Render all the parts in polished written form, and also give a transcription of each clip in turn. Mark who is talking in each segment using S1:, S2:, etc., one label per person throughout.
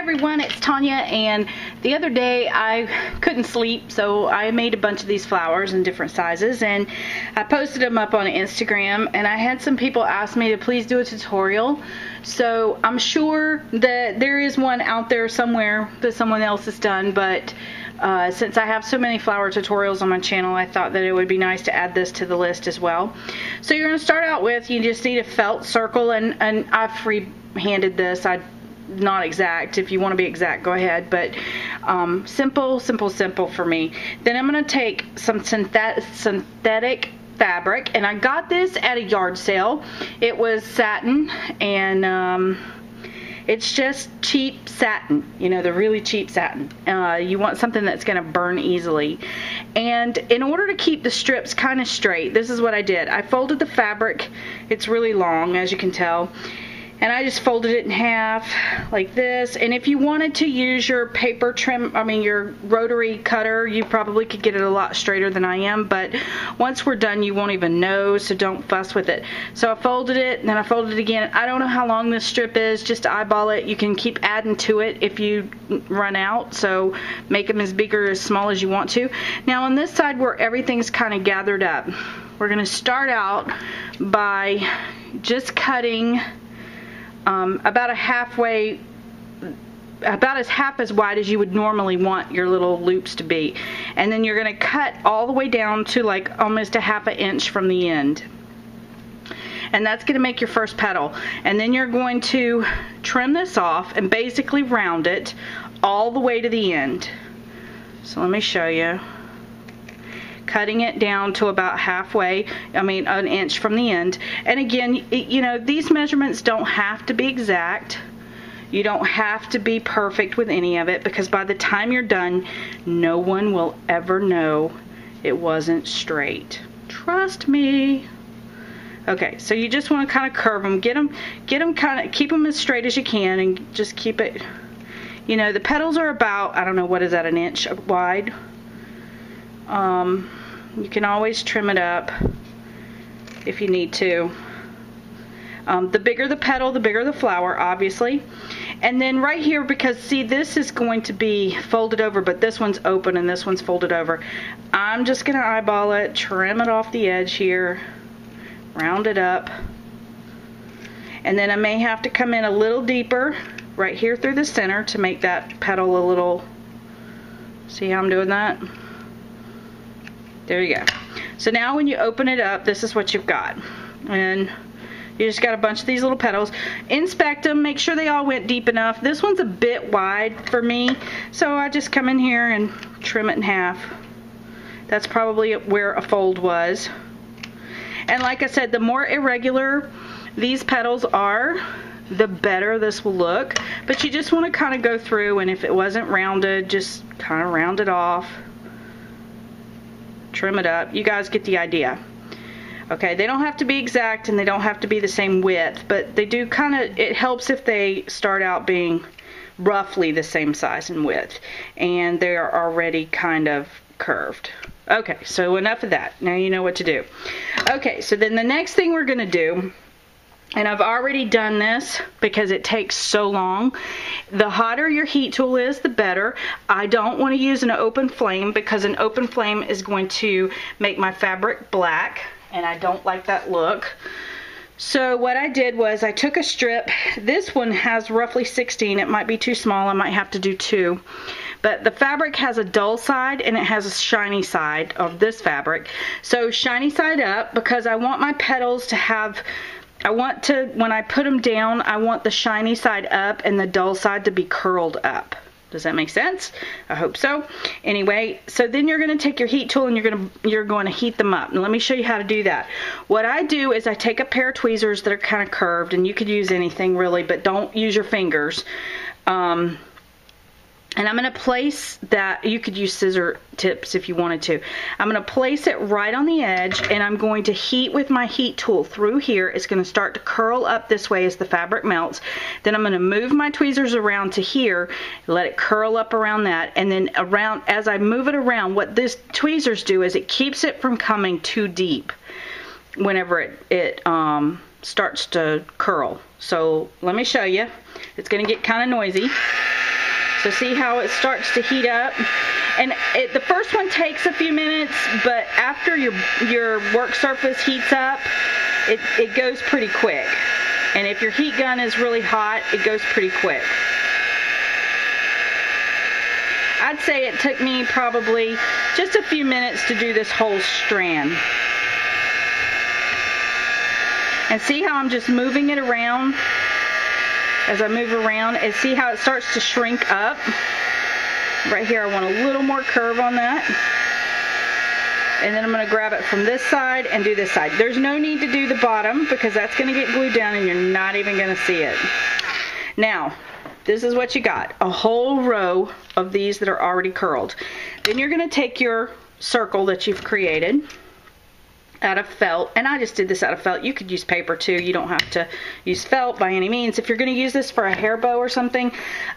S1: everyone, it's Tonya, and the other day I couldn't sleep, so I made a bunch of these flowers in different sizes and I posted them up on Instagram, and I had some people ask me to please do a tutorial. So I'm sure that there is one out there somewhere that someone else has done, but since I have so many flower tutorials on my channel, I thought that it would be nice to add this to the list as well. So you're going to start out with, you just need a felt circle, and I free-handed this. Not exact. If you want to be exact, go ahead, but simple for me. Then I'm going to take some synthetic fabric, and I got this at a yard sale. It was satin, and it's just cheap satin, you know, the really cheap satin. You want something that's going to burn easily. And in order to keep the strips kind of straight, this is what I did. I folded the fabric. It's really long, as you can tell. And I just folded it in half like this. And if you wanted to use your paper trim, your rotary cutter, you probably could get it a lot straighter than I am. But once we're done, you won't even know, so don't fuss with it. So I folded it, and then I folded it again. I don't know how long this strip is, just eyeball it. You can keep adding to it if you run out, so make them as big or as small as you want to. Now on this side where everything's kind of gathered up, we're going to start out by just cutting about half as wide as you would normally want your little loops to be, and then you're going to cut all the way down to like almost a ½ inch from the end, and that's going to make your first petal. And then you're going to trim this off and basically round it all the way to the end. So let me show you. Cutting it down to about halfway, an inch from the end. And again, you know, these measurements don't have to be exact. You don't have to be perfect with any of it, because by the time you're done, no one will ever know it wasn't straight. Trust me. Okay, so you just want to kind of curve them, get them kind of, keep them as straight as you can, and just keep it, you know, the petals are about, I don't know, what is that, an inch wide? You can always trim it up if you need to. The bigger the petal, the bigger the flower, obviously. And then right here, because see, this is going to be folded over, but this one's open and this one's folded over. I'm just going to eyeball it, trim it off the edge here, round it up. And then I may have to come in a little deeper right here through the center to make that petal a little, see how I'm doing that? There you go. So now when you open it up, this is what you've got. And you just got a bunch of these little petals. Inspect them, make sure they all went deep enough. This one's a bit wide for me, so I just come in here and trim it in half. That's probably where a fold was. And like I said, the more irregular these petals are, the better this will look. But you just want to kind of go through, and if it wasn't rounded, just kind of round it off. Trim it up. You guys get the idea. Okay, they don't have to be exact and they don't have to be the same width, but they do kind of, it helps if they start out being roughly the same size and width, and they are already kind of curved. Okay, so enough of that. Now you know what to do. Okay, so then the next thing we're going to do, and I've already done this because it takes so long. The hotter your heat tool is, the better. I don't want to use an open flame because an open flame is going to make my fabric black, and I don't like that look. So what I did was I took a strip. This one has roughly 16. It might be too small. I might have to do 2. But the fabric has a dull side and it has a shiny side of this fabric. So shiny side up, because I want my petals to have, when I put them down, I want the shiny side up and the dull side to be curled up. Does that make sense? I hope so. Anyway, so then you're going to take your heat tool and you're going to heat them up. And let me show you how to do that. What I do is I take a pair of tweezers that are kind of curved, and you could use anything really, but don't use your fingers. And I'm going to place that, you could use scissor tips if you wanted to. I'm going to place it right on the edge, and I'm going to heat with my heat tool through here. It's going to start to curl up this way as the fabric melts. Then I'm going to move my tweezers around to here, let it curl up around that, and then around, as I move it around, what this tweezers do is it keeps it from coming too deep whenever it starts to curl. So let me show you. It's going to get kind of noisy. So see how it starts to heat up? And the first one takes a few minutes, but after your work surface heats up, it goes pretty quick. And if your heat gun is really hot, it goes pretty quick. I'd say it took me probably just a few minutes to do this whole strand. And see how I'm just moving it around? As I move around, and see how it starts to shrink up? Right here, I want a little more curve on that. And then I'm going to grab it from this side and do this side. There's no need to do the bottom because that's going to get glued down and you're not even going to see it. Now, this is what you got. A whole row of these that are already curled. Then you're going to take your circle that you've created out of felt, and I just did this out of felt. You could use paper too. You don't have to use felt by any means. If you're going to use this for a hair bow or something,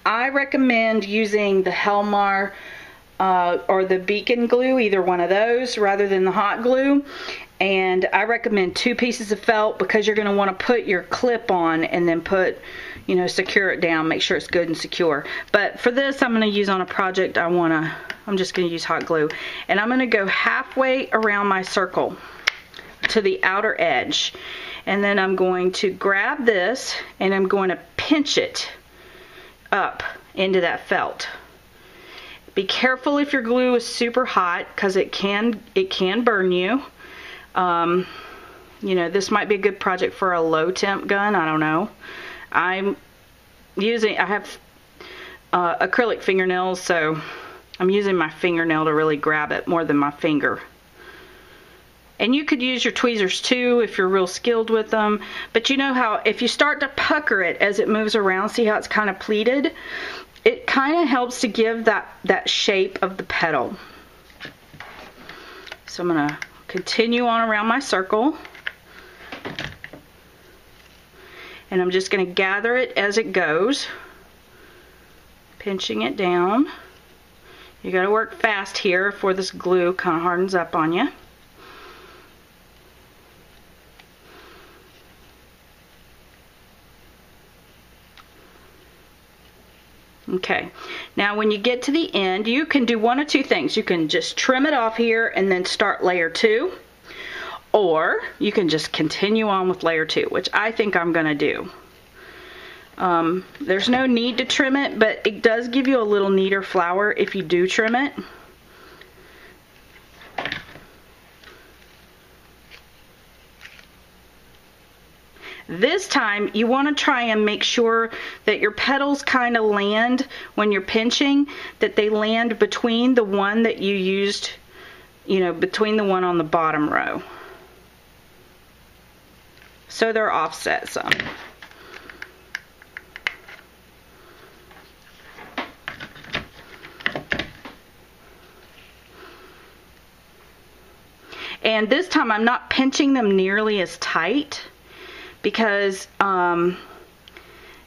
S1: I recommend using the Helmar or the Beacon glue, either one of those, rather than the hot glue. And I recommend 2 pieces of felt because you're going to want to put your clip on and then put, you know, secure it down, make sure it's good and secure. But for this, I'm going to use on a project I'm just going to use hot glue. And I'm going to go halfway around my circle to the outer edge, and then I'm going to grab this and I'm going to pinch it up into that felt. Be careful if your glue is super hot because it can burn you. You know, this might be a good project for a low temp gun. I don't know. I have acrylic fingernails, so I'm using my fingernail to really grab it more than my finger. And you could use your tweezers too if you're real skilled with them. But you know how if you start to pucker it as it moves around, see how it's kind of pleated? It kind of helps to give that shape of the petal. So I'm going to continue on around my circle. And I'm just going to gather it as it goes, pinching it down. You got to work fast here before this glue kind of hardens up on you. Okay, now when you get to the end, you can do one of 2 things. You can just trim it off here and then start layer 2, or you can just continue on with layer 2, which I think I'm going to do. There's no need to trim it, but it does give you a little neater flower if you do trim it. This time you want to try and make sure that your petals kind of land when you're pinching, that they land between the one that you used, you know, between the one on the bottom row. So they're offset some. And this time I'm not pinching them nearly as tight, because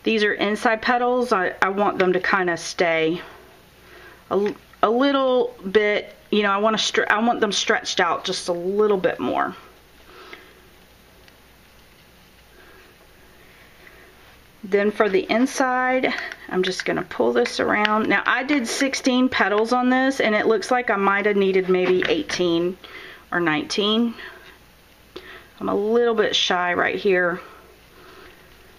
S1: these are inside petals. I want them to kind of stay a little bit, you know, I want them stretched out just a little bit more. Then for the inside, I'm just going to pull this around. Now I did 16 petals on this, and it looks like I might have needed maybe 18 or 19. I'm a little bit shy right here,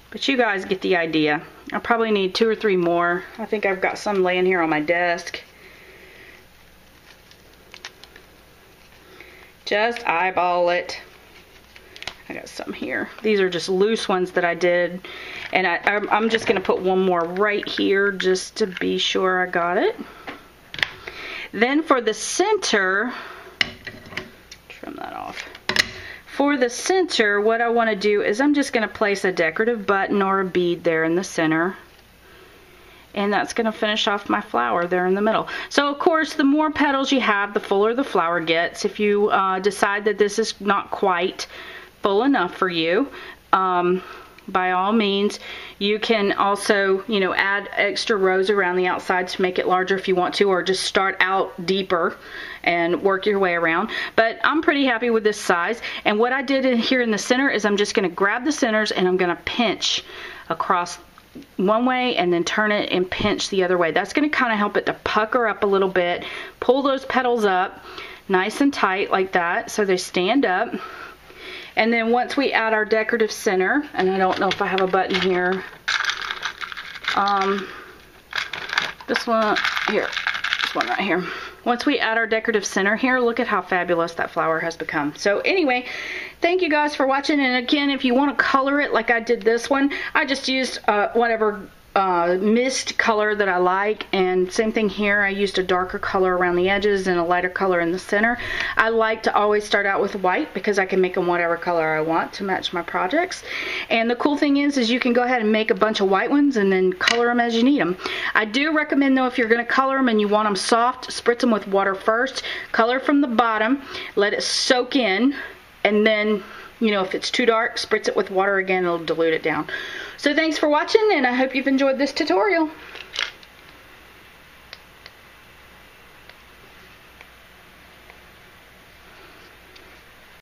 S1: but you guys get the idea. I probably need 2 or 3 more. I think I've got some laying here on my desk. Just eyeball it. I got some here. These are just loose ones that I did, and I'm just going to put one more right here just to be sure I got it. Then for the center, trim that off. For the center, what I want to do is I'm just going to place a decorative button or a bead there in the center. And that's going to finish off my flower there in the middle. So of course, the more petals you have, the fuller the flower gets. If you decide that this is not quite full enough for you, by all means, you can also, you know, add extra rows around the outside to make it larger if you want to, or just start out deeper and work your way around. But I'm pretty happy with this size. And what I did here in the center is I'm just going to grab the centers and I'm going to pinch across one way and then turn it and pinch the other way. That's going to kind of help it to pucker up a little bit. Pull those petals up nice and tight like that so they stand up. And then once we add our decorative center, and I don't know if I have a button here, this one here, this one right here. Once we add our decorative center here, look at how fabulous that flower has become. So anyway, thank you guys for watching. And again, if you want to color it like I did this one, I just used whatever mist color that I like, and same thing here. I used a darker color around the edges and a lighter color in the center. I like to always start out with white because I can make them whatever color I want to match my projects. And the cool thing is you can go ahead and make a bunch of white ones and then color them as you need them. I do recommend though, if you're going to color them and you want them soft, spritz them with water first, color from the bottom, let it soak in, and then, you know, if it's too dark, spritz it with water again, it'll dilute it down. So thanks for watching, and I hope you've enjoyed this tutorial.